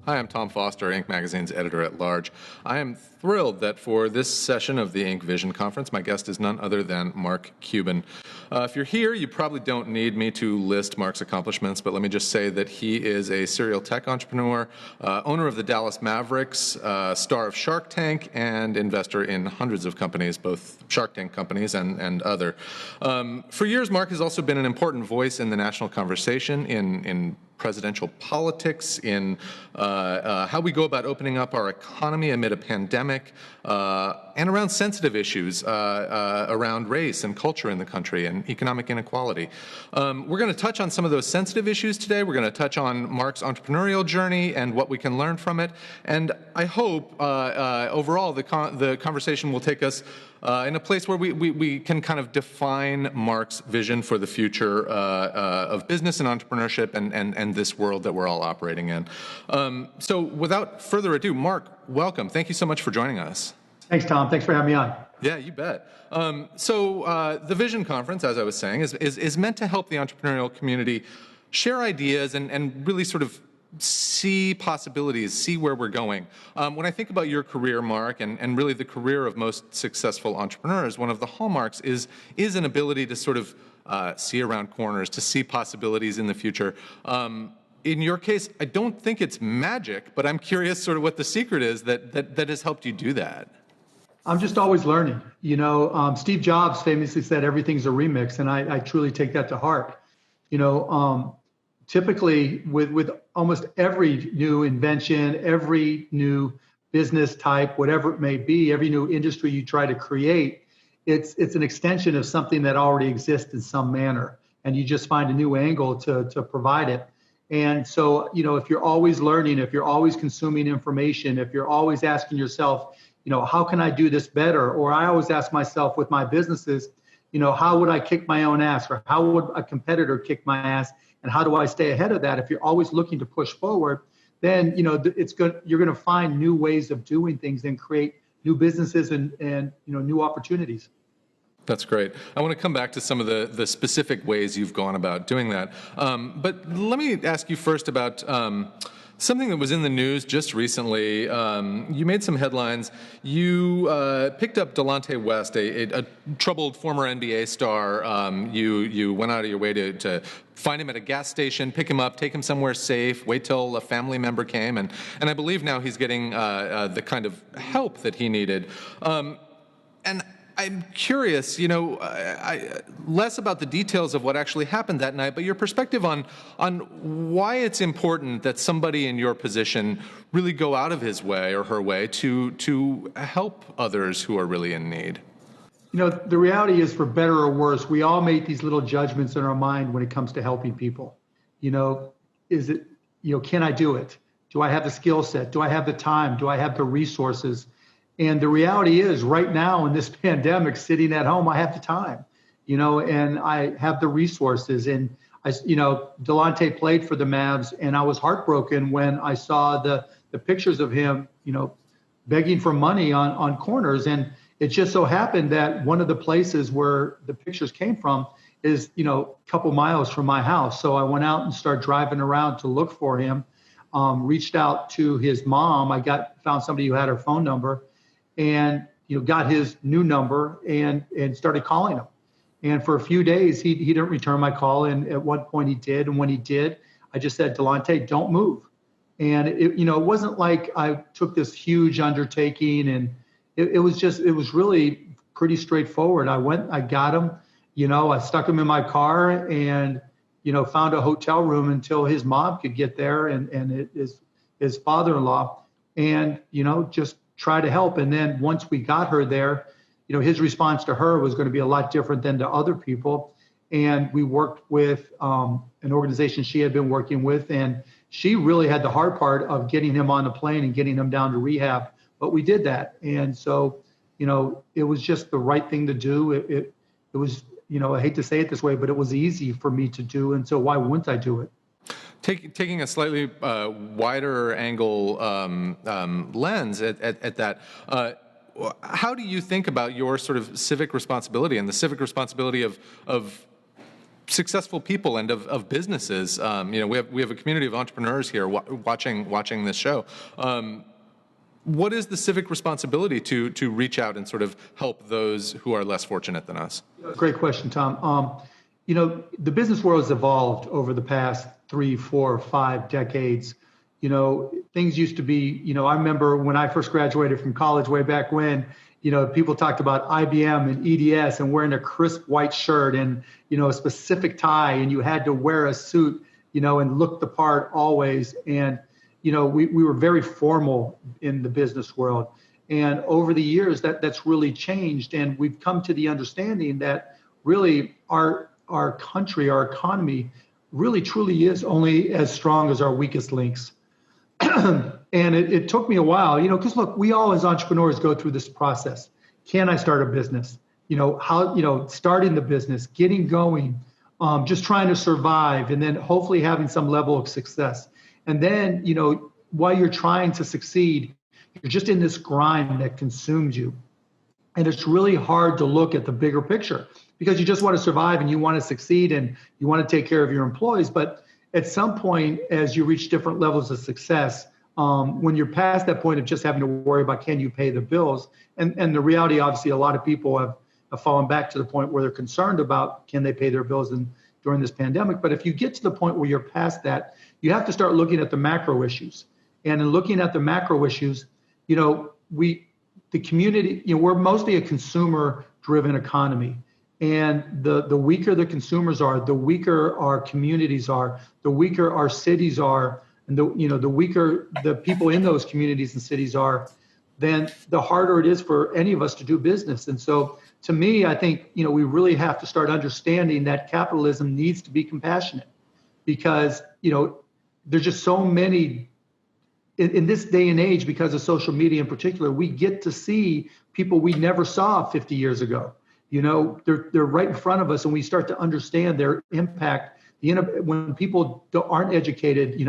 Hi, I'm Tom Foster, Inc. Magazine's editor-at-large. I am thrilled that for this session of the Inc. Vision Conference, my guest is none other than Mark Cuban. If you're here, you probably don't need me to list Mark's accomplishments, but let me just say that he is a serial tech entrepreneur, owner of the Dallas Mavericks, star of Shark Tank, and investor in hundreds of companies, both Shark Tank companies and other. For years, Mark has also been an important voice in the national conversation in presidential politics, in how we go about opening up our economy amid a pandemic, and around sensitive issues around race and culture in the country and economic inequality. We're going to touch on some of those sensitive issues today. We're going to touch on Mark's entrepreneurial journey and what we can learn from it. And I hope overall the conversation will take us in a place where we can kind of define Mark's vision for the future of business and entrepreneurship and this world that we're all operating in. So without further ado, Mark, welcome. Thank you so much for joining us. Thanks, Tom. Thanks for having me on. Yeah, you bet. So the Vision Conference, as I was saying, is meant to help the entrepreneurial community share ideas and really sort of see possibilities, see where we're going. When I think about your career, Mark, and really the career of most successful entrepreneurs, one of the hallmarks is an ability to sort of see around corners, to see possibilities in the future. In your case, I don't think it's magic, but I'm curious sort of what the secret is that has helped you do that. I'm just always learning. You know, Steve Jobs famously said everything's a remix, and I truly take that to heart. You know, typically with almost every new invention, every new business type, whatever it may be, every new industry you try to create, it's an extension of something that already exists in some manner, and you just find a new angle to provide it. And so, you know, if you're always learning, if you're always consuming information, if you're always asking yourself, you know, how can I do this better? Or I always ask myself with my businesses, you know, how would I kick my own ass, or how would a competitor kick my ass? And how do I stay ahead of that? If you're always looking to push forward, then, you know, it's good. You're going to find new ways of doing things and create new businesses and you know, new opportunities. That's great. I want to come back to some of the specific ways you've gone about doing that. But let me ask you first about something that was in the news just recently. You made some headlines. You picked up Delonte West, a troubled former NBA star. You went out of your way to find him at a gas station, pick him up, take him somewhere safe, wait till a family member came, and I believe now he's getting the kind of help that he needed. And I'm curious, you know, less about the details of what actually happened that night, but your perspective on why it's important that somebody in your position really go out of his way or her way to help others who are really in need. You know, the reality is, for better or worse, we all make these little judgments in our mind when it comes to helping people. You know, is it, you know, can I do it? Do I have the skill set? Do I have the time? Do I have the resources? And the reality is, right now in this pandemic, sitting at home, I have the time, you know, and I have the resources. And you know, Delonte played for the Mavs, and I was heartbroken when I saw the pictures of him, you know, begging for money on corners. And it just so happened that one of the places where the pictures came from is, you know, a couple miles from my house. So I went out and started driving around to look for him. Reached out to his mom. Found somebody who had her phone number, and, you know, got his new number and started calling him. And for a few days, he didn't return my call. And at one point he did. And when he did, I just said, Delonte, don't move. And it, you know, it wasn't like I took this huge undertaking, and it was really pretty straightforward. I got him, you know, I stuck him in my car and, you know, found a hotel room until his mom could get there and his father-in-law, and, you know, just try to help. And then once we got her there, you know, his response to her was going to be a lot different than to other people. And we worked with an organization she had been working with, and she really had the hard part of getting him on the plane and getting him down to rehab. But we did that. And so, you know, it was just the right thing to do. It was, you know, I hate to say it this way, but it was easy for me to do. And so why wouldn't I do it? Taking a slightly wider angle lens at that, how do you think about your sort of civic responsibility and the civic responsibility of successful people and of businesses. We have a community of entrepreneurs here watching this show. What is the civic responsibility to reach out and sort of help those who are less fortunate than us? Great question, Tom. The business world has evolved over the past 3, 4, 5 decades. Things used to be, I remember when I first graduated from college way back when, people talked about IBM and EDS and wearing a crisp white shirt and, a specific tie, and you had to wear a suit, and look the part always. And, we were very formal in the business world. And over the years, that's really changed. And we've come to the understanding that really our country, our economy really truly is only as strong as our weakest links. And it took me a while, because look, we all as entrepreneurs go through this process. Can I start a business? How, starting the business, getting going, just trying to survive, and then hopefully having some level of success. And then, while you're trying to succeed, you're just in this grind that consumes you. And it's really hard to look at the bigger picture because you just want to survive and you want to succeed and you want to take care of your employees. But at some point, as you reach different levels of success, when you're past that point of just having to worry about can you pay the bills, and the reality, obviously, a lot of people have fallen back to the point where they're concerned about can they pay their bills during this pandemic. But if you get to the point where you're past that, you have to start looking at the macro issues. And in looking at the macro issues, the community, we're mostly a consumer-driven economy. And the weaker the consumers are, the weaker our communities are, the weaker our cities are, and the weaker the people in those communities and cities are, then the harder it is for any of us to do business. And so to me, I think, we really have to start understanding that capitalism needs to be compassionate because, there's just so many in this day and age, because of social media in particular, we get to see people we never saw 50 years ago. They're right in front of us, and we start to understand their impact. When people aren't educated,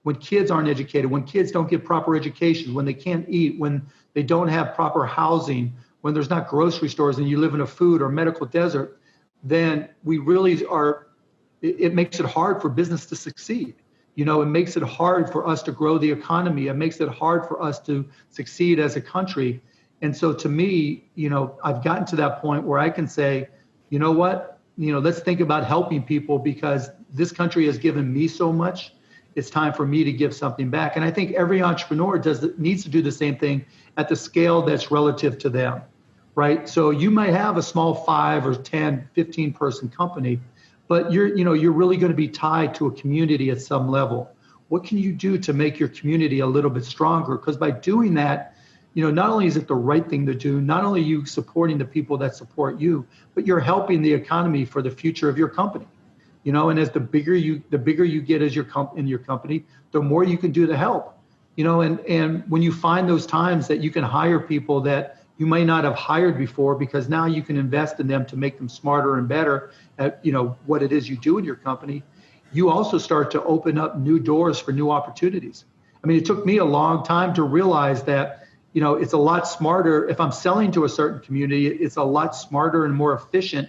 when kids aren't educated, when kids don't get proper education, when they can't eat, when they don't have proper housing, when there's not grocery stores and you live in a food or medical desert, then we really are, it makes it hard for business to succeed. It makes it hard for us to grow the economy. It makes it hard for us to succeed as a country. And so to me, I've gotten to that point where I can say, you know what, let's think about helping people because this country has given me so much. It's time for me to give something back. And I think every entrepreneur needs to do the same thing at the scale that's relative to them, right? So you might have a small 5 or 10, 15 person company, but you're really going to be tied to a community at some level. What can you do to make your community a little bit stronger? Because by doing that, not only is it the right thing to do, not only are you supporting the people that support you, but you're helping the economy for the future of your company. And as the bigger you get as in your company, the more you can do to help. And when you find those times that you can hire people that you may not have hired before, because now you can invest in them to make them smarter and better at what it is you do in your company, you also start to open up new doors for new opportunities. I mean, it took me a long time to realize that it's a lot smarter if I'm selling to a certain community. It's a lot smarter and more efficient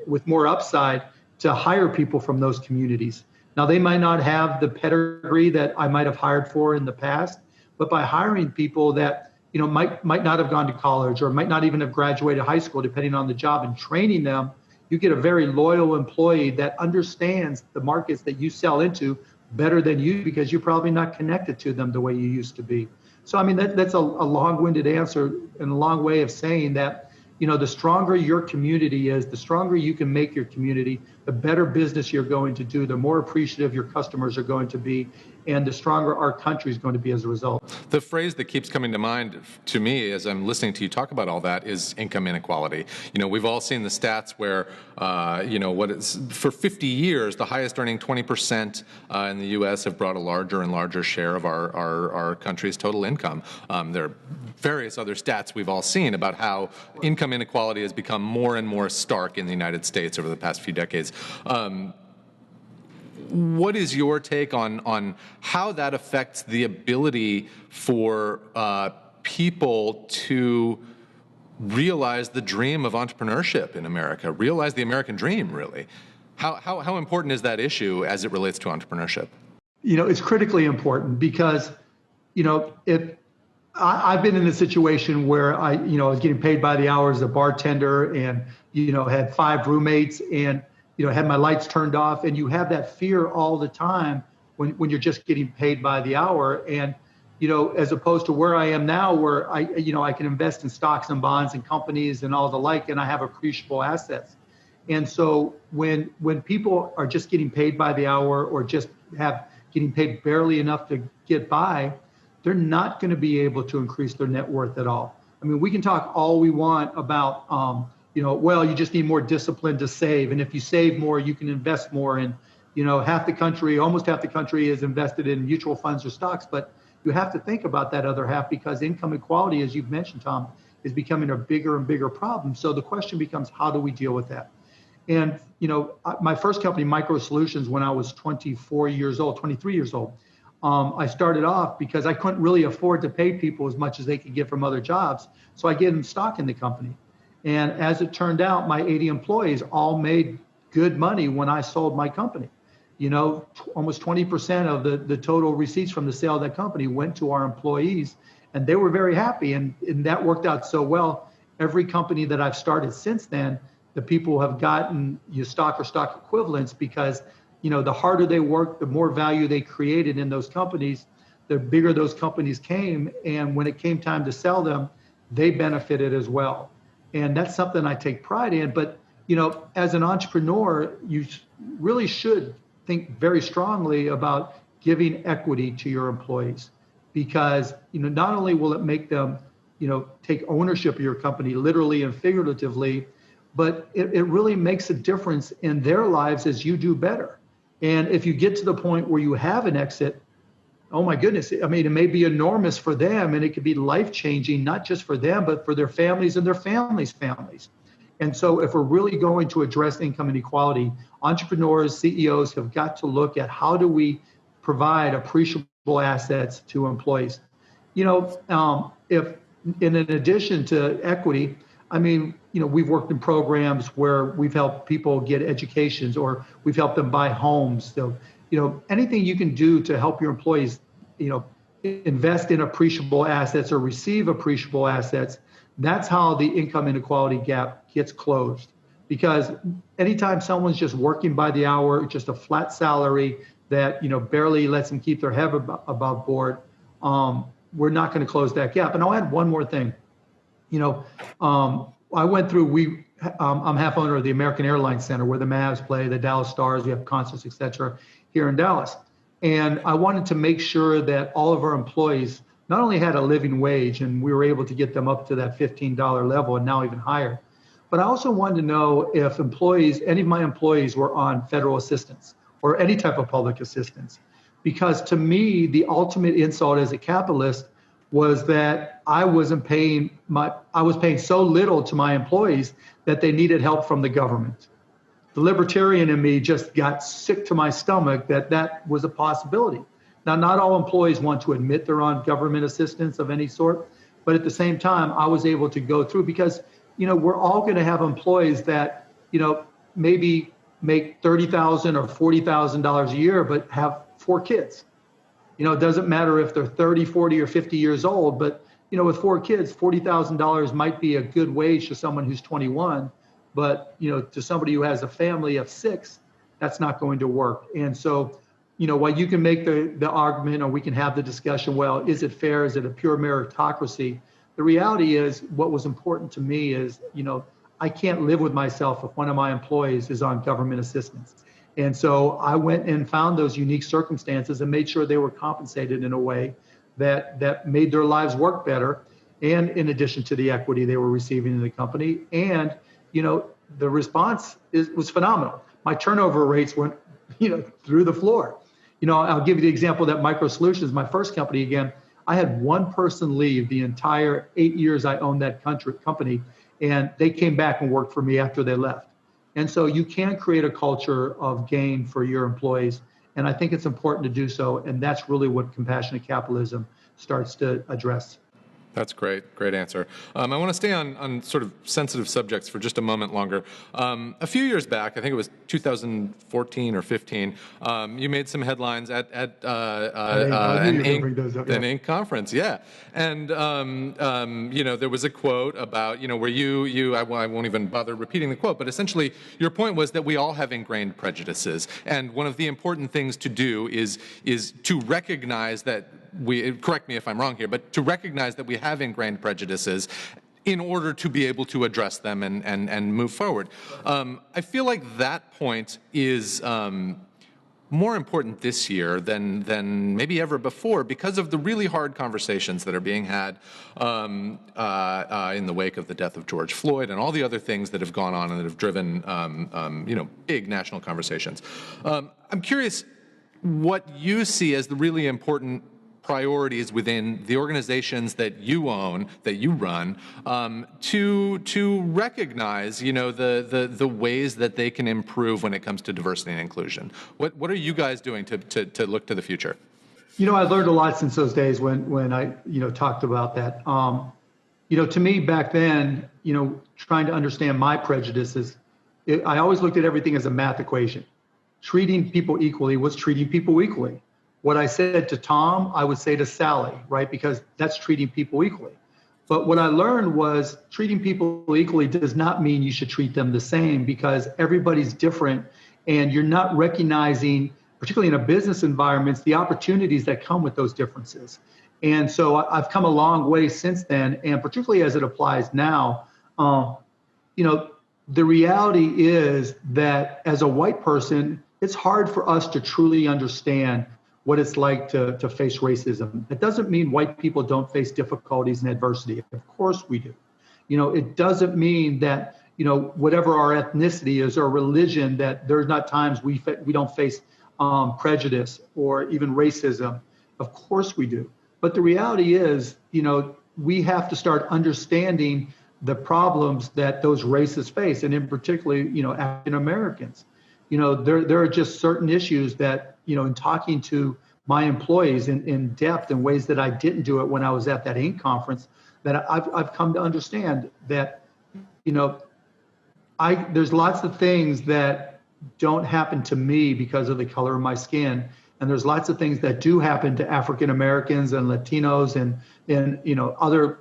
with more upside to hire people from those communities. Now, they might not have the pedigree that I might have hired for in the past, but by hiring people that might not have gone to college or might not even have graduated high school, depending on the job, and training them, you get a very loyal employee that understands the markets that you sell into better than you because you're probably not connected to them the way you used to be. So, I mean, that's a long-winded answer and a long way of saying that, the stronger your community is, the stronger you can make your community, the better business you're going to do, the more appreciative your customers are going to be, and the stronger our country is going to be as a result. The phrase that keeps coming to mind to me as I'm listening to you talk about all that is income inequality. We've all seen the stats where, for 50 years, the highest earning 20% in the U.S. have brought a larger and larger share of our country's total income. There are various other stats we've all seen about how income inequality has become more and more stark in the United States over the past few decades. What is your take on how that affects the ability for people to realize the dream of entrepreneurship in America, realize the American dream, really? How important is that issue as it relates to entrepreneurship? It's critically important because, if I've been in a situation where I was getting paid by the hour as a bartender and, had 5 roommates and, had my lights turned off, and you have that fear all the time when you're just getting paid by the hour. And, as opposed to where I am now, where I can invest in stocks and bonds and companies and all the like, and I have appreciable assets. And so when people are just getting paid by the hour or just getting paid barely enough to get by, they're not going to be able to increase their net worth at all. I mean, we can talk all we want about, well, you just need more discipline to save. And if you save more, you can invest more. And, almost half the country is invested in mutual funds or stocks. But you have to think about that other half, because income inequality, as you've mentioned, Tom, is becoming a bigger and bigger problem. So the question becomes, how do we deal with that? And, my first company, Micro Solutions, when I was 23 years old, I started off because I couldn't really afford to pay people as much as they could get from other jobs. So I gave them stock in the company. And as it turned out, my 80 employees all made good money when I sold my company. Almost 20% of the total receipts from the sale of that company went to our employees, and they were very happy. And that worked out so well. Every company that I've started since then, the people have gotten stock or stock equivalents, because the harder they worked, the more value they created in those companies, the bigger those companies came. And when it came time to sell them, they benefited as well. And that's something I take pride in. But, as an entrepreneur, you really should think very strongly about giving equity to your employees, because, not only will it make them, take ownership of your company, literally and figuratively, but it really makes a difference in their lives as you do better. And if you get to the point where you have an exit, oh my goodness, I mean, it may be enormous for them, and it could be life-changing, not just for them, but for their families and their families' families. And so if we're really going to address income inequality, entrepreneurs, CEOs have got to look at, how do we provide appreciable assets to employees? If in addition to equity, I mean, we've worked in programs where we've helped people get educations, or we've helped them buy homes. So, anything you can do to help your employees, invest in appreciable assets or receive appreciable assets, that's how the income inequality gap gets closed. Because anytime someone's just working by the hour, just a flat salary that, barely lets them keep their head above board, we're not going to close that gap. And I'll add one more thing. I went through, I'm half owner of the American Airlines Center, where the Mavs play, the Dallas Stars, we have concerts, et cetera, here in Dallas. And I wanted to make sure that all of our employees not only had a living wage, and we were able to get them up to that $15 level and now even higher, but I also wanted to know if any of my employees were on federal assistance or any type of public assistance. Because to me, the ultimate insult as a capitalist was that I was paying so little to my employees that they needed help from the government. The libertarian in me just got sick to my stomach that was a possibility. Now, not all employees want to admit they're on government assistance of any sort, but at the same time, I was able to go through, because, we're all going to have employees that, maybe make $30,000 or $40,000 a year, but have 4 kids. It doesn't matter if they're 30, 40, or 50 years old, but, with 4 kids, $40,000 might be a good wage to someone who's 21, but, to somebody who has a family of 6, that's not going to work. And so, while you can make the argument, or we can have the discussion, well, is it fair? Is it a pure meritocracy? The reality is, what was important to me is, I can't live with myself if one of my employees is on government assistance. And so I went and found those unique circumstances and made sure they were compensated in a way that made their lives work better. And in addition to the equity they were receiving in the company. And, the response was phenomenal. My turnover rates went, through the floor. I'll give you the example that Micro Solutions, my first company, again, I had one person leave the entire 8 years I owned that company, and they came back and worked for me after they left. And so you can create a culture of gain for your employees. And I think it's important to do so. And that's really what compassionate capitalism starts to address. That's great. Great answer. I want to stay on sort of sensitive subjects for just a moment longer. A few years back, I think it was 2014 or 15, you made some headlines at an Inc. conference. Yeah. And, there was a quote about, where I won't even bother repeating the quote, but essentially your point was that we all have ingrained prejudices. And one of the important things to do is to recognize that correct me if I'm wrong here, but to recognize that we have ingrained prejudices in order to be able to address them and move forward. I feel like that point is more important this year than maybe ever before because of the really hard conversations that are being had in the wake of the death of George Floyd and all the other things that have gone on and that have driven big national conversations. I'm curious what you see as the really important priorities within the organizations that you own, that you run, to recognize, the ways that they can improve when it comes to diversity and inclusion. What are you guys doing to look to the future? I learned a lot since those days when I, talked about that. To me back then, trying to understand my prejudices, I always looked at everything as a math equation. Treating people equally was treating people equally. What I said to Tom, I would say to Sally, right? Because that's treating people equally. But what I learned was treating people equally does not mean you should treat them the same because everybody's different and you're not recognizing, particularly in a business environment, the opportunities that come with those differences. And so I've come a long way since then, and particularly as it applies now, the reality is that as a white person, it's hard for us to truly understand what it's like to face racism. It doesn't mean white people don't face difficulties and adversity. Of course we do. It doesn't mean that, whatever our ethnicity is or religion, that there's not times we don't face prejudice or even racism. Of course we do. But the reality is, we have to start understanding the problems that those races face, and in particular, African Americans. There are just certain issues that, in talking to my employees in depth in ways that I didn't do it when I was at that Inc. conference, that I've come to understand that, there's lots of things that don't happen to me because of the color of my skin. And there's lots of things that do happen to African Americans and Latinos and other,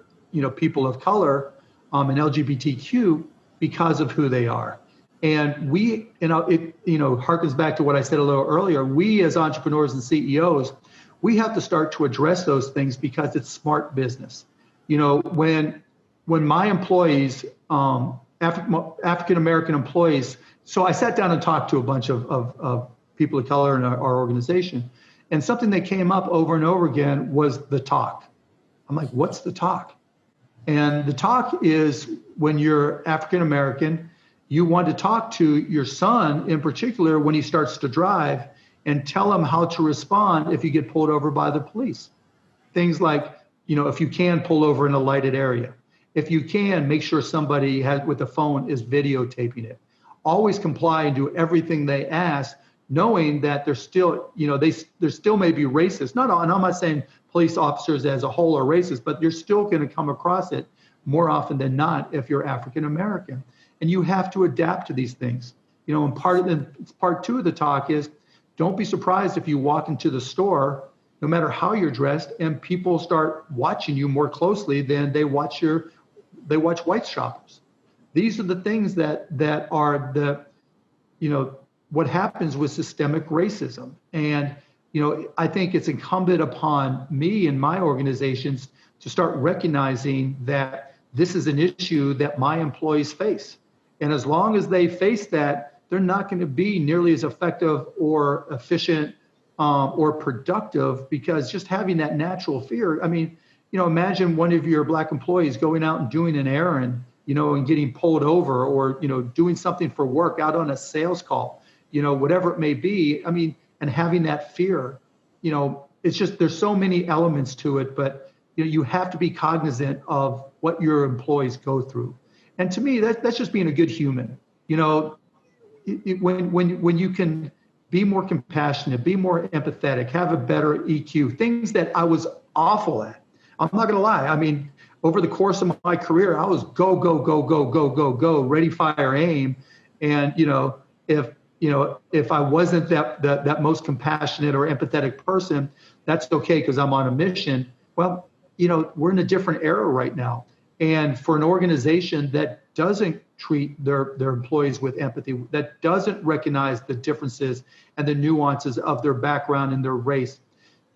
people of color and LGBTQ because of who they are. And it harkens back to what I said a little earlier. We as entrepreneurs and CEOs, we have to start to address those things because it's smart business. When my employees, African American employees, so I sat down and talked to a bunch of people of color in our organization, and something that came up over and over again was the talk. I'm like, what's the talk? And the talk is when you're African American, you want to talk to your son in particular when he starts to drive and tell him how to respond if you get pulled over by the police. Things like, if you can pull over in a lighted area. If you can, make sure somebody with a phone is videotaping it. Always comply and do everything they ask, knowing that they're still, there still may be racist. And I'm not saying police officers as a whole are racist, but you're still going to come across it more often than not if you're African American. And you have to adapt to these things. And part two of the talk is, don't be surprised if you walk into the store, no matter how you're dressed, and people start watching you more closely than they watch white shoppers. These are the things that are what happens with systemic racism. And, I think it's incumbent upon me and my organizations to start recognizing that this is an issue that my employees face. And as long as they face that, they're not going to be nearly as effective or efficient or productive, because just having that natural fear. I mean, imagine one of your Black employees going out and doing an errand, and getting pulled over, or, doing something for work out on a sales call, whatever it may be. I mean, and having that fear, it's just, there's so many elements to it, but you have to be cognizant of what your employees go through. And to me, that's just being a good human. When you can be more compassionate, be more empathetic, have a better EQ, things that I was awful at. I'm not going to lie. I mean, over the course of my career, I was go, go, go, go, go, go, go, ready, fire, aim. And, if I wasn't that most compassionate or empathetic person, that's okay because I'm on a mission. Well, we're in a different era right now. And for an organization that doesn't treat their employees with empathy, that doesn't recognize the differences and the nuances of their background and their race,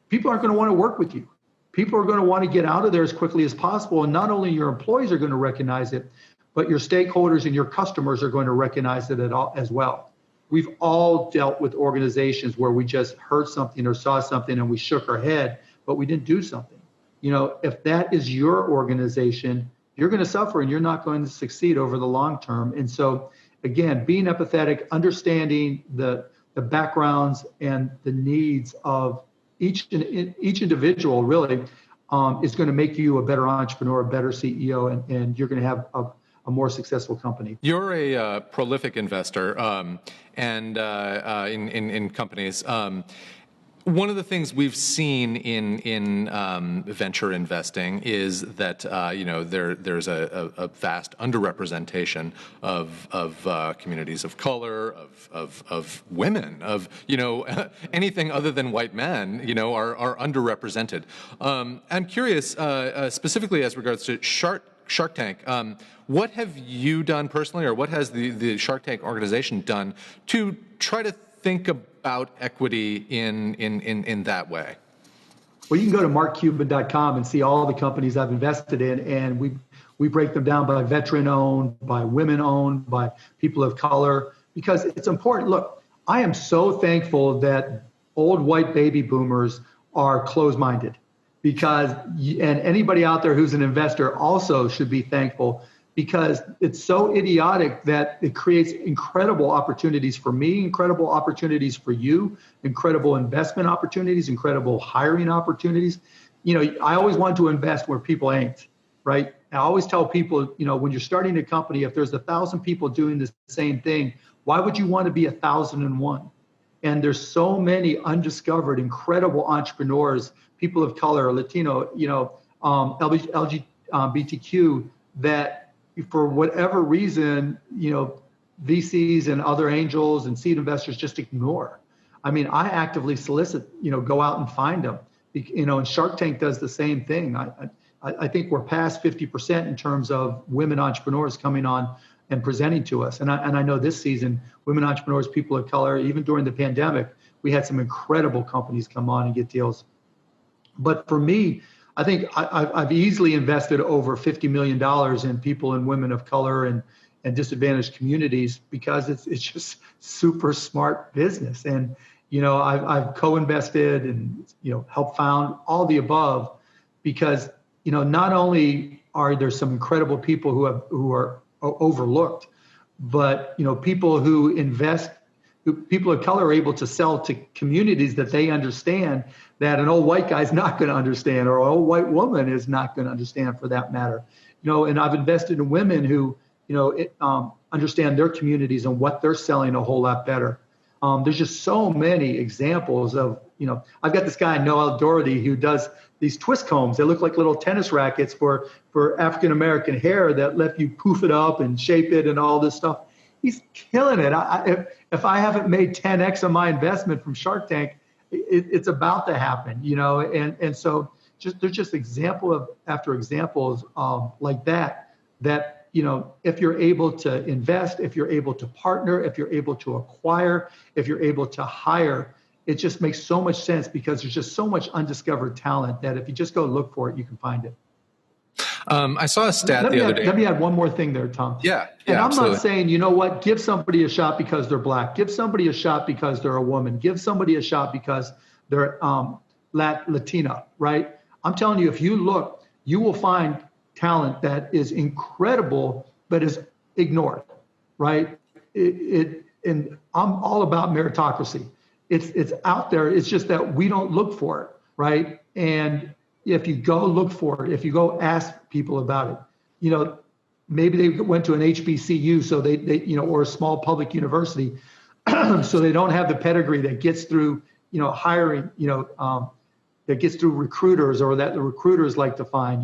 people aren't going to want to work with you. People are going to want to get out of there as quickly as possible. And not only your employees are going to recognize it, but your stakeholders and your customers are going to recognize it as well. We've all dealt with organizations where we just heard something or saw something and we shook our head, but we didn't do something. If that is your organization, you're going to suffer and you're not going to succeed over the long term. And so, again, being empathetic, understanding the backgrounds and the needs of each individual really is going to make you a better entrepreneur, a better CEO, and you're going to have a more successful company. You're a prolific investor and in companies. One of the things we've seen in venture investing is that there's a vast underrepresentation of communities of color, of women, of anything other than white men, are underrepresented. I'm curious, specifically as regards to Shark Tank. What have you done personally, or what has the Shark Tank organization done to try to think about equity in that way? Well, you can go to markcuban.com and see all the companies I've invested in, and we break them down by veteran-owned, by women-owned, by people of color, because it's important. Look, I am so thankful that old white baby boomers are closed-minded, and anybody out there who's an investor also should be thankful, because it's so idiotic that it creates incredible opportunities for me, incredible opportunities for you, incredible investment opportunities, incredible hiring opportunities. I always want to invest where people ain't, right? I always tell people, when you're starting a company, if there's 1,000 people doing the same thing, why would you want to be 1,001? And there's so many undiscovered, incredible entrepreneurs, people of color, Latino, LGBTQ, that for whatever reason, VCs and other angels and seed investors just ignore. I mean, I actively solicit, go out and find them. And Shark Tank does the same thing. I think we're past 50% in terms of women entrepreneurs coming on and presenting to us. And I know this season, women entrepreneurs, people of color, even during the pandemic, we had some incredible companies come on and get deals. But for me, I think I've easily invested over $50 million in people and women of color and disadvantaged communities, because it's just super smart business. And, I've co-invested and, helped found all the above, because, not only are there some incredible people who are overlooked, but, people who invest, people of color are able to sell to communities that they understand that an old white guy's not going to understand, or an old white woman is not going to understand, for that matter. And I've invested in women who, understand their communities and what they're selling a whole lot better. There's just so many examples of, I've got this guy, Noel Doherty, who does these twist combs. They look like little tennis rackets for African-American hair that let you poof it up and shape it and all this stuff. He's killing it. If I haven't made 10x on my investment from Shark Tank, it's about to happen, and so there's just example after examples like that, if you're able to invest, if you're able to partner, if you're able to acquire, if you're able to hire, it just makes so much sense, because there's just so much undiscovered talent that if you just go look for it, you can find it. I saw a stat the other day. Let me add one more thing there, Tom. Yeah, and I'm absolutely. not saying, give somebody a shot because they're black. Give somebody a shot because they're a woman. Give somebody a shot because they're Latina, right? I'm telling you, if you look, you will find talent that is incredible, but is ignored, right? And I'm all about meritocracy. It's out there. It's just that we don't look for it, right? And if you go look for it, if you go ask people about it, maybe they went to an HBCU, so they or a small public university, so they don't have the pedigree that gets through, hiring, that gets through recruiters, or that the recruiters like to find,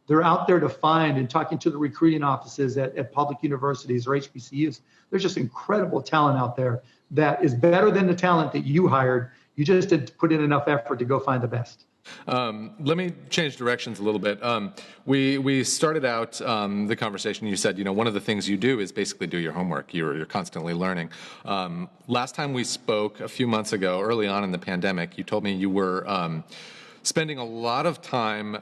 they're out there to find, and talking to the recruiting offices at public universities or HBCUs. There's just incredible talent out there that is better than the talent that you hired. You just didn't put in enough effort to go find the best. Let me change directions a little bit. We started out the conversation. You said, one of the things you do is basically do your homework. You're constantly learning. Last time we spoke a few months ago, early on in the pandemic, you told me you were spending a lot of time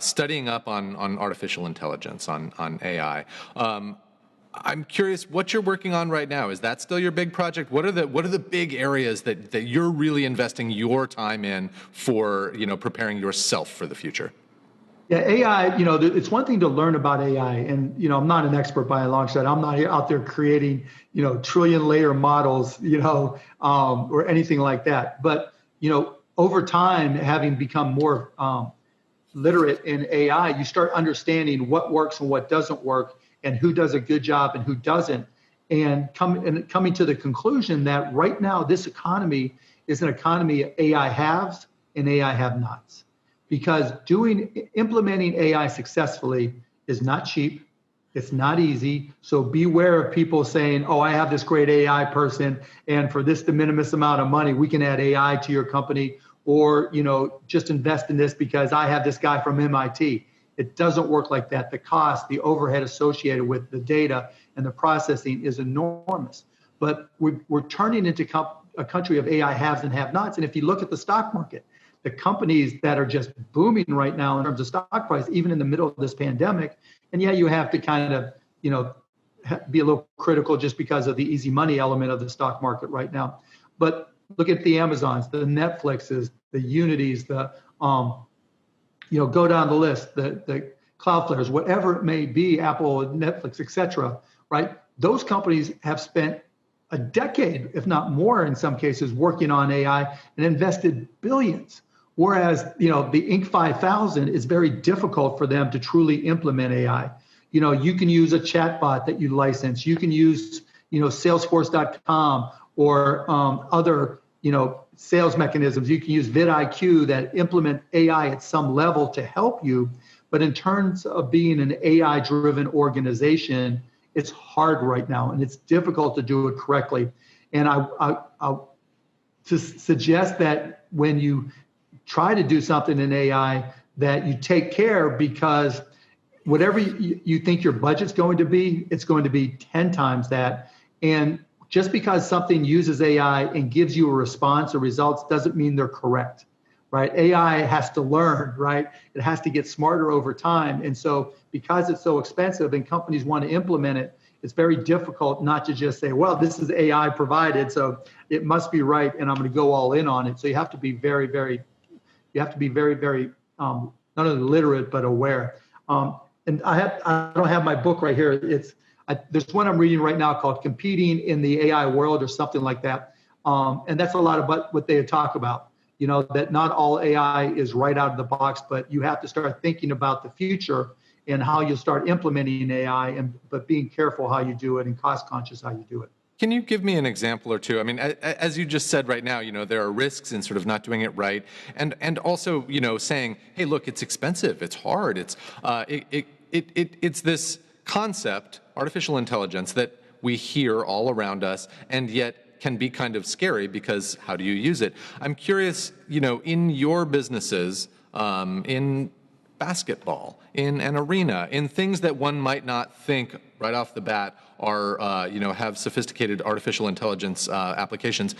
studying up on artificial intelligence, on AI. I'm curious what you're working on right now. Is that still your big project? What are the big areas that you're really investing your time in for, preparing yourself for the future? Yeah, AI, it's one thing to learn about AI, and, I'm not an expert by a long shot. I'm not out there creating, trillion layer models, or anything like that. But, over time, having become more literate in AI, you start understanding what works and what doesn't work, and who does a good job and who doesn't, and coming to the conclusion that right now this economy is an economy of AI haves and AI have-nots, because implementing AI successfully is not cheap, it's not easy. So beware of people saying, "Oh, I have this great AI person, and for this de minimis amount of money, we can add AI to your company," or just invest in this because I have this guy from MIT. It doesn't work like that. The cost, the overhead associated with the data and the processing is enormous. But we're turning into a country of AI haves and have-nots. And if you look at the stock market, the companies that are just booming right now in terms of stock price, even in the middle of this pandemic, and yeah, you have to kind of, be a little critical just because of the easy money element of the stock market right now. But look at the Amazons, the Netflixes, the Unities, the go down the list, the Cloudflares, whatever it may be, Apple, Netflix, et cetera, right? Those companies have spent a decade, if not more in some cases, working on AI and invested billions. Whereas, the Inc. 5000 is very difficult for them to truly implement AI. You can use a chatbot that you license. You can use, Salesforce.com or other, sales mechanisms. You can use vidIQ that implement AI at some level to help you. But in terms of being an AI-driven organization, it's hard right now, and it's difficult to do it correctly. And I to suggest that when you try to do something in AI, that you take care, because whatever you think your budget's going to be, it's going to be 10 times that. And just because something uses AI and gives you a response or results doesn't mean they're correct, right? AI has to learn, right? It has to get smarter over time. And so because it's so expensive and companies want to implement it, it's very difficult not to just say, well, this is AI provided, so it must be right, and I'm going to go all in on it. So you have to be very, very, not only literate, but aware. And I don't have my book right here. There's one I'm reading right now called Competing in the AI World or something like that. And that's a lot about what they talk about, that not all AI is right out of the box, but you have to start thinking about the future and how you start implementing AI, but being careful how you do it and cost conscious how you do it. Can you give me an example or two? I mean, as you just said right now, there are risks in sort of not doing it right, and also, saying, hey, look, it's expensive, it's hard, it's this concept, artificial intelligence, that we hear all around us, and yet can be kind of scary because how do you use it? I'm curious, in your businesses, in basketball, in an arena, in things that one might not think right off the bat are, have sophisticated artificial intelligence applications.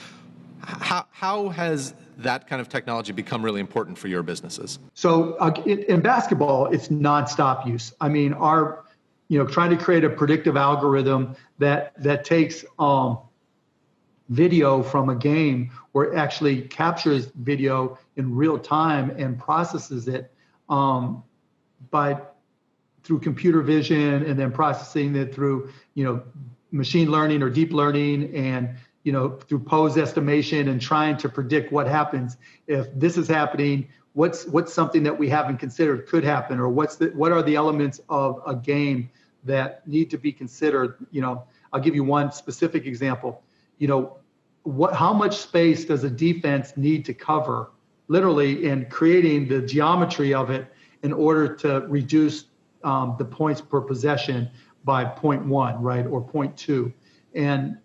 How has that kind of technology become really important for your businesses? So in basketball, it's nonstop use. I mean, trying to create a predictive algorithm that takes video from a game, or it actually captures video in real time and processes it through computer vision, and then processing it through machine learning or deep learning, and through pose estimation, and trying to predict what happens if this is happening. What's something that we haven't considered could happen, or what are the elements of a game that need to be considered? I'll give you one specific example. How much space does a defense need to cover, literally, in creating the geometry of it, in order to reduce the points per possession by 0.1, right, or 0.2. And,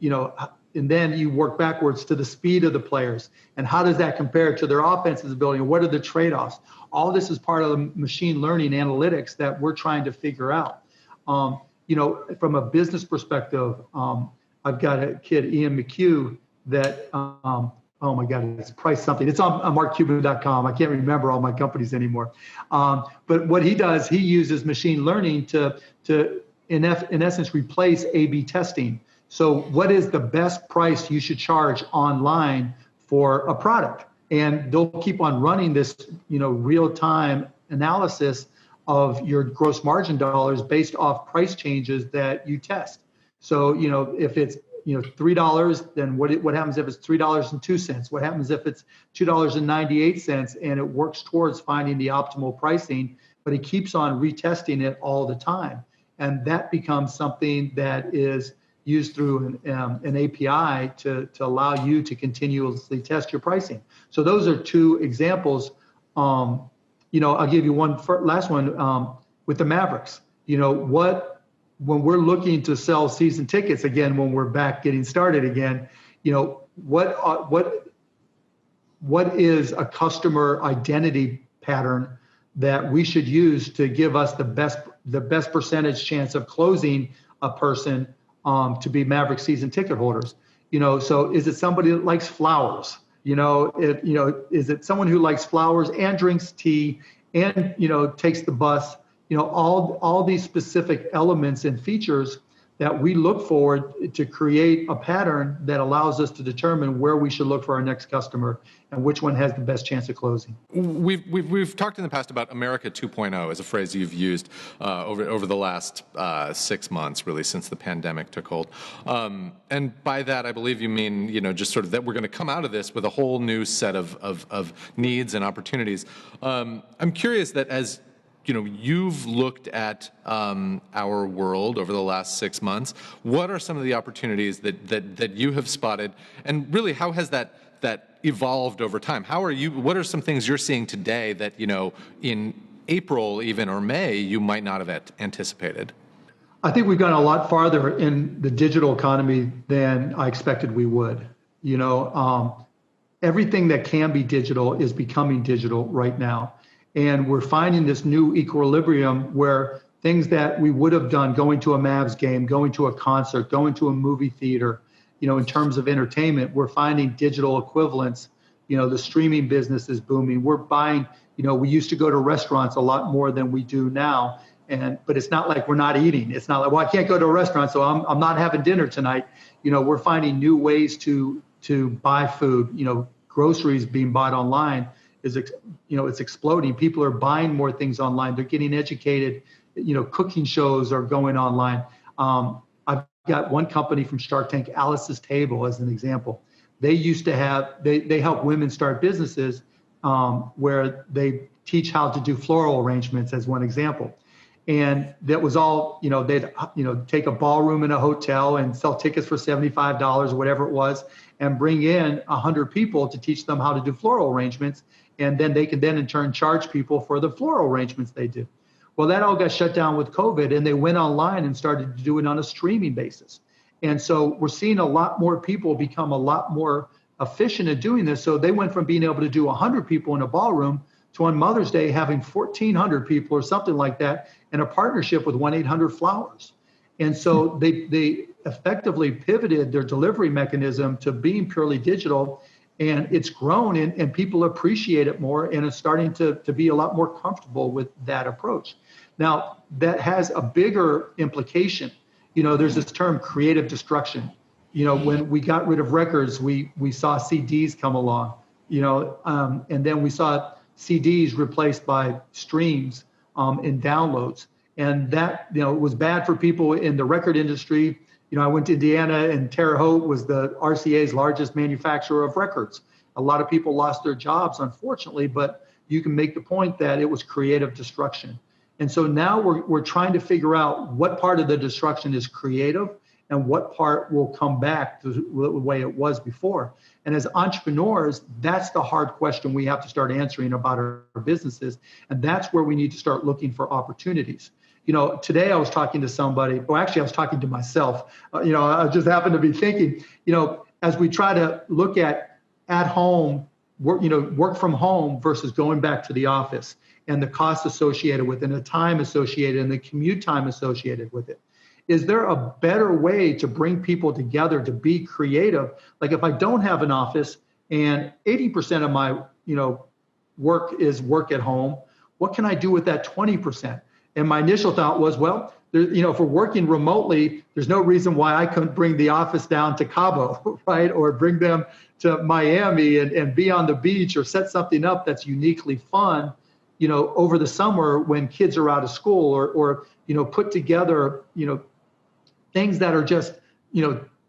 and then you work backwards to the speed of the players. And how does that compare to their offensive ability? And what are the trade-offs? All this is part of the machine learning analytics that we're trying to figure out. From a business perspective, I've got a kid, Ian McHugh, that, oh my God, it's priced something. It's on markcuban.com. I can't remember all my companies anymore. But what he does, he uses machine learning to in essence, replace A/B testing. So what is the best price you should charge online for a product? And they'll keep on running this, real-time analysis of your gross margin dollars based off price changes that you test. So, if it's, $3, then what happens if it's $3.02? What happens if it's $2.98? And it works towards finding the optimal pricing, but it keeps on retesting it all the time. And that becomes something that is used through an API to allow you to continuously test your pricing. So those are two examples. I'll give you one last one with the Mavericks. When we're looking to sell season tickets again, when we're back getting started again, what is a customer identity pattern that we should use to give us the best percentage chance of closing a person to be Maverick season ticket holders? So is it somebody that likes flowers? Is it someone who likes flowers and drinks tea and, takes the bus? All these specific elements and features that we look forward to create a pattern that allows us to determine where we should look for our next customer and which one has the best chance of closing. We've talked in the past about America 2.0 as a phrase you've used over the last 6 months, really, since the pandemic took hold. And by that, I believe you mean, just sort of that we're going to come out of this with a whole new set of needs and opportunities. I'm curious that as you've looked at our world over the last 6 months. What are some of the opportunities that you have spotted, and really how has that evolved over time? What are some things you're seeing today that in April even or May you might not have anticipated? I think we've gone a lot farther in the digital economy than I expected we would. Everything that can be digital is becoming digital right now. And we're finding this new equilibrium where things that we would have done, going to a Mavs game, going to a concert, going to a movie theater, in terms of entertainment, we're finding digital equivalents. The streaming business is booming. We're buying, we used to go to restaurants a lot more than we do now. But it's not like we're not eating. It's not like, well, I can't go to a restaurant, so I'm not having dinner tonight. We're finding new ways to buy food. Groceries being bought online it's exploding. People are buying more things online. They're getting educated. Cooking shows are going online. I've got one company from Shark Tank, Alice's Table, as an example. They used to have, they help women start businesses where they teach how to do floral arrangements, as one example. And that was all, they'd, take a ballroom in a hotel and sell tickets for $75 or whatever it was, and bring in 100 people to teach them how to do floral arrangements. And then they can then in turn charge people for the floral arrangements they do. Well, that all got shut down with COVID, and they went online and started to do it on a streaming basis. And so we're seeing a lot more people become a lot more efficient at doing this. So they went from being able to do 100 people in a ballroom to on Mother's Day having 1,400 people or something like that in a partnership with 1-800-Flowers. And so they effectively pivoted their delivery mechanism to being purely digital. And it's grown and people appreciate it more, and it's starting to be a lot more comfortable with that approach. Now, that has a bigger implication. There's this term creative destruction. When we got rid of records, we saw CDs come along, and then we saw CDs replaced by streams and downloads. And that, was bad for people in the record industry. I went to Indiana, and Terre Haute was the RCA's largest manufacturer of records. A lot of people lost their jobs, unfortunately, but you can make the point that it was creative destruction. And so now we're trying to figure out what part of the destruction is creative and what part will come back to the way it was before. And as entrepreneurs, that's the hard question we have to start answering about our businesses. And that's where we need to start looking for opportunities. Today I was talking to somebody, well, actually I was talking to myself. I just happened to be thinking, as we try to look at home, work from home versus going back to the office, and the cost associated with it, and the time associated, and the commute time associated with it. Is there a better way to bring people together to be creative? Like if I don't have an office and 80% of my, work is work at home, what can I do with that 20%? And my initial thought was, well, if we're working remotely, there's no reason why I couldn't bring the office down to Cabo, right? Or bring them to Miami and be on the beach, or set something up that's uniquely fun, over the summer when kids are out of school, or put together, things that are just,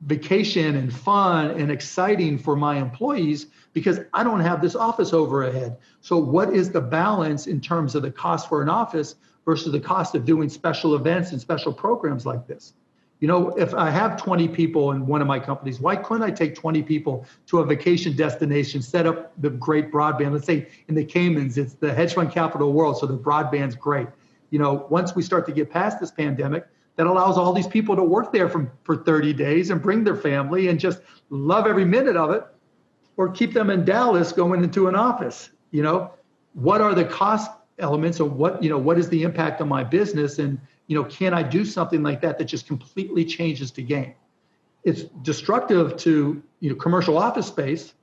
vacation and fun and exciting for my employees, because I don't have this office overhead. So what is the balance in terms of the cost for an office versus the cost of doing special events and special programs like this? If I have 20 people in one of my companies, why couldn't I take 20 people to a vacation destination, set up the great broadband? Let's say in the Caymans, it's the hedge fund capital of the world, so the broadband's great. Once we start to get past this pandemic, that allows all these people to work there for 30 days and bring their family and just love every minute of it, or keep them in Dallas going into an office. What are the cost elements, or what is the impact on my business? And can I do something like that just completely changes the game? It's destructive to commercial office space,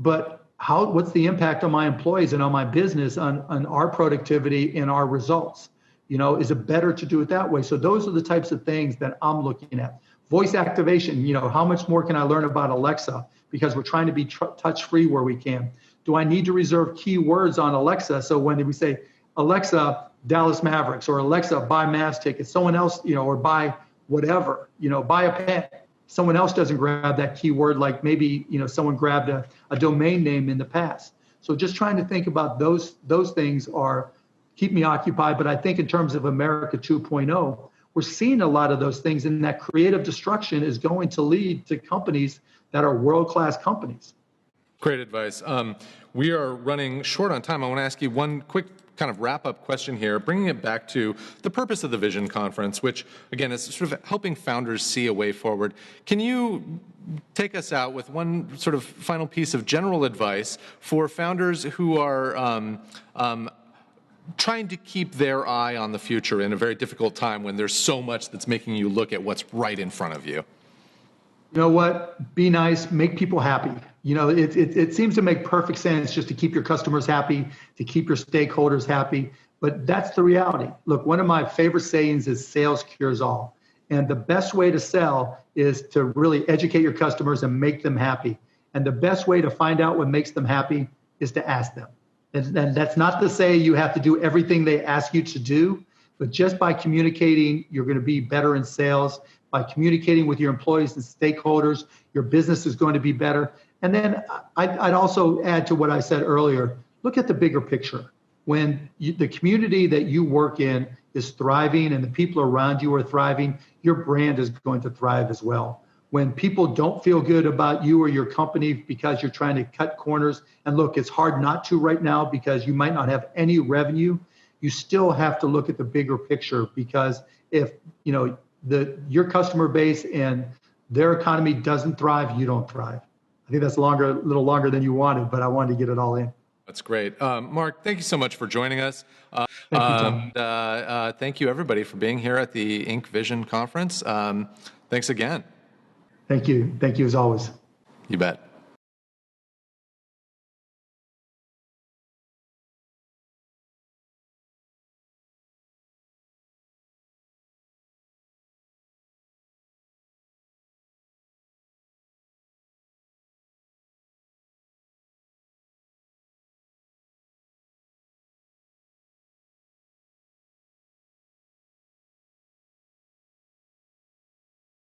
but what's the impact on my employees and on my business, on our productivity and our results? Is it better to do it that way? So those are the types of things that I'm looking at. Voice activation, how much more can I learn about Alexa? Because we're trying to be touch-free where we can. Do I need to reserve keywords on Alexa? So when we say, Alexa, Dallas Mavericks, or Alexa, buy Mavs tickets, someone else, or buy whatever, buy a pen. Someone else doesn't grab that keyword, like maybe, someone grabbed a domain name in the past. So just trying to think about those things keep me occupied. But I think in terms of America 2.0, we're seeing a lot of those things, and that creative destruction is going to lead to companies that are world-class companies. Great advice. We are running short on time. I want to ask you one quick kind of wrap-up question here, bringing it back to the purpose of the Vision Conference, which, again, is sort of helping founders see a way forward. Can you take us out with one sort of final piece of general advice for founders who are trying to keep their eye on the future in a very difficult time when there's so much that's making you look at what's right in front of you? You know what? Be nice, make people happy. It seems to make perfect sense just to keep your customers happy, to keep your stakeholders happy, but that's the reality. Look, one of my favorite sayings is sales cures all. And the best way to sell is to really educate your customers and make them happy. And the best way to find out what makes them happy is to ask them. And that's not to say you have to do everything they ask you to do, but just by communicating, you're going to be better in sales. By communicating with your employees and stakeholders, your business is going to be better. And then I'd also add to what I said earlier, look at the bigger picture. When the community that you work in is thriving and the people around you are thriving, your brand is going to thrive as well. When people don't feel good about you or your company because you're trying to cut corners, and look, it's hard not to right now because you might not have any revenue, you still have to look at the bigger picture, because if your customer base and their economy doesn't thrive, you don't thrive. I think that's a little longer than you wanted, but I wanted to get it all in. That's great. Mark, thank you so much for joining us. Thank you, Tom. Thank you, everybody, for being here at the Inc. Vision Conference. Thanks again. Thank you. Thank you as always. You bet.